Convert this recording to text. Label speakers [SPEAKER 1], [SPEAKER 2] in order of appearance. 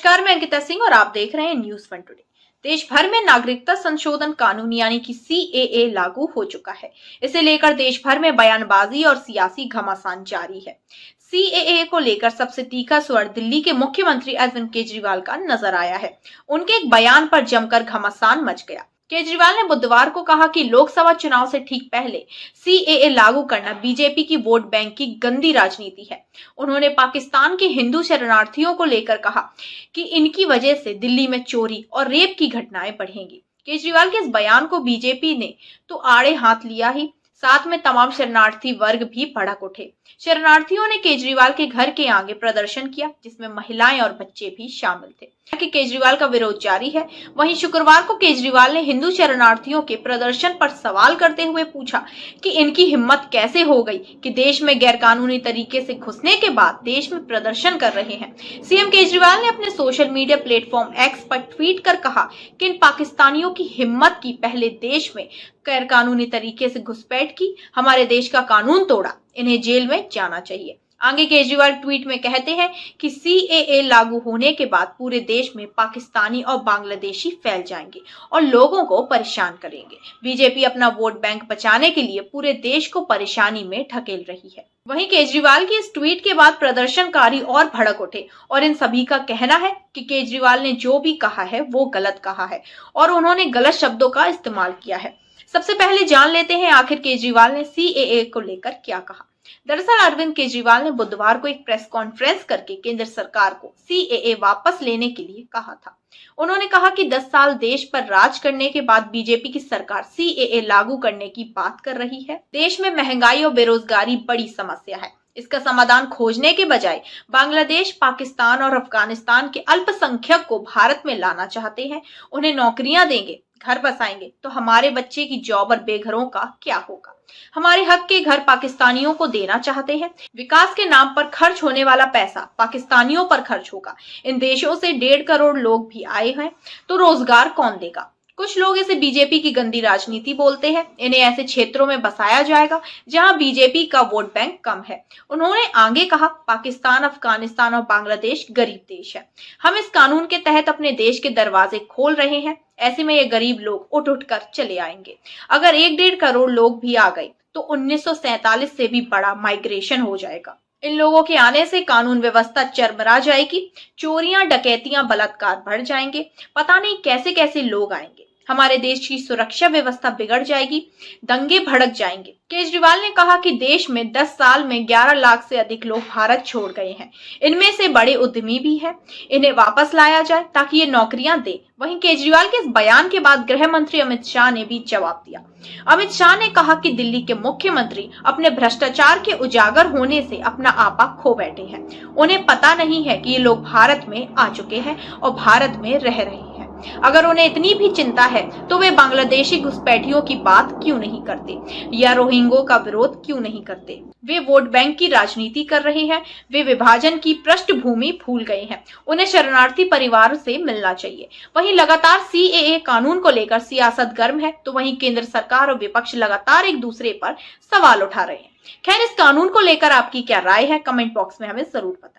[SPEAKER 1] नमस्कार, मैं अंकिता सिंह और आप देख रहे हैं न्यूज वन टुडे। देश भर में नागरिकता संशोधन कानून यानी कि सीएए लागू हो चुका है। इसे लेकर देश भर में बयानबाजी और सियासी घमासान जारी है। सीएए को लेकर सबसे तीखा स्वर दिल्ली के मुख्यमंत्री अरविंद केजरीवाल का नजर आया है। उनके एक बयान पर जमकर घमासान मच गया। केजरीवाल ने बुधवार को कहा कि लोकसभा चुनाव से ठीक पहले सीएए लागू करना बीजेपी की वोट बैंक की गंदी राजनीति है। उन्होंने पाकिस्तान के हिंदू शरणार्थियों को लेकर कहा कि इनकी वजह से दिल्ली में चोरी और रेप की घटनाएं बढ़ेंगी। केजरीवाल के इस बयान को बीजेपी ने तो आड़े हाथ लिया ही, साथ में तमाम शरणार्थी वर्ग भी भड़क उठे। शरणार्थियों ने केजरीवाल के घर के आगे प्रदर्शन किया, जिसमें महिलाएं और बच्चे भी शामिल थे। कि केजरीवाल का विरोध जारी है। वहीं शुक्रवार को केजरीवाल ने हिंदू शरणार्थियों के प्रदर्शन पर सवाल करते हुए पूछा कि इनकी हिम्मत कैसे हो गई कि देश में गैरकानूनी तरीके से घुसने के बाद देश में प्रदर्शन कर रहे हैं। सीएम केजरीवाल ने अपने सोशल मीडिया प्लेटफॉर्म एक्स पर ट्वीट कर कहा कि इन पाकिस्तानियों की हिम्मत की, पहले देश में गैरकानूनी तरीके से घुसपैठ की, हमारे देश का कानून तोड़ा, इन्हें जेल में जाना चाहिए। आगे केजरीवाल ट्वीट में कहते हैं कि सीएए लागू होने के बाद पूरे देश में पाकिस्तानी और बांग्लादेशी फैल जाएंगे और लोगों को परेशान करेंगे। बीजेपी अपना वोट बैंक बचाने के लिए पूरे देश को परेशानी में ढकेल रही है। वहीं केजरीवाल की इस ट्वीट के बाद प्रदर्शनकारी और भड़क उठे और इन सभी का कहना है कि केजरीवाल ने जो भी कहा है वो गलत कहा है और उन्होंने गलत शब्दों का इस्तेमाल किया है। सबसे पहले जान लेते हैं आखिर केजरीवाल ने सीएए को लेकर क्या कहा। दरअसल अरविंद केजरीवाल ने बुधवार को एक प्रेस कॉन्फ्रेंस करके केंद्र सरकार को सीएए वापस लेने के लिए कहा था। उन्होंने कहा कि 10 साल देश पर राज करने के बाद बीजेपी की सरकार सीएए लागू करने की बात कर रही है। देश में महंगाई और बेरोजगारी बड़ी समस्या है। इसका समाधान खोजने के बजाय बांग्लादेश, पाकिस्तान और अफगानिस्तान के अल्पसंख्यक को भारत में लाना चाहते हैं। उन्हें नौकरियां देंगे, घर बसाएंगे तो हमारे बच्चे की जॉब और बेघरों का क्या होगा। हमारे हक के घर पाकिस्तानियों को देना चाहते हैं। विकास के नाम पर खर्च होने वाला पैसा पाकिस्तानियों पर खर्च होगा। इन देशों से 1.5 करोड़ लोग भी आए हैं तो रोजगार कौन देगा। कुछ लोग इसे बीजेपी की गंदी राजनीति बोलते हैं। इन्हें ऐसे क्षेत्रों में बसाया जाएगा जहां बीजेपी का वोट बैंक कम है। उन्होंने आगे कहा, पाकिस्तान, अफगानिस्तान और बांग्लादेश गरीब देश है। हम इस कानून के तहत अपने देश के दरवाजे खोल रहे हैं। ऐसे में ये गरीब लोग उठ उठ कर चले आएंगे। अगर 1.5 करोड़ लोग भी आ गए तो 1947 से भी बड़ा माइग्रेशन हो जाएगा। इन लोगों के आने से कानून व्यवस्था चरमरा जाएगी। चोरियां, डकैतियां, बलात्कार बढ़ जाएंगे। पता नहीं कैसे कैसे लोग आएंगे। हमारे देश की सुरक्षा व्यवस्था बिगड़ जाएगी, दंगे भड़क जाएंगे। केजरीवाल ने कहा कि देश में 10 साल में 11 लाख से अधिक लोग भारत छोड़ गए हैं। इनमें से बड़े उद्यमी भी हैं। इन्हें वापस लाया जाए ताकि ये नौकरियां दे। वहीं केजरीवाल के इस बयान के बाद गृह मंत्री अमित शाह ने भी जवाब दिया। अमित शाह ने कहा कि दिल्ली के मुख्यमंत्री अपने भ्रष्टाचार के उजागर होने से अपना आपा खो बैठे हैं। उन्हें पता नहीं है कि ये लोग भारत में आ चुके हैं और भारत में रह रहे हैं। अगर उन्हें इतनी भी चिंता है तो वे बांग्लादेशी घुसपैठियों की बात क्यों नहीं करते या रोहिंग्यों का विरोध क्यों नहीं करते। वे वोट बैंक की राजनीति कर रहे हैं। वे विभाजन की पृष्ठभूमि भूल गए हैं। उन्हें शरणार्थी परिवार से मिलना चाहिए। वहीं लगातार सीएए कानून को लेकर सियासत गर्म है तो वहीं केंद्र सरकार और विपक्ष लगातार एक दूसरे पर सवाल उठा रहे हैं। खैर, इस कानून को लेकर आपकी क्या राय है, कमेंट बॉक्स में हमें जरूर बताएं।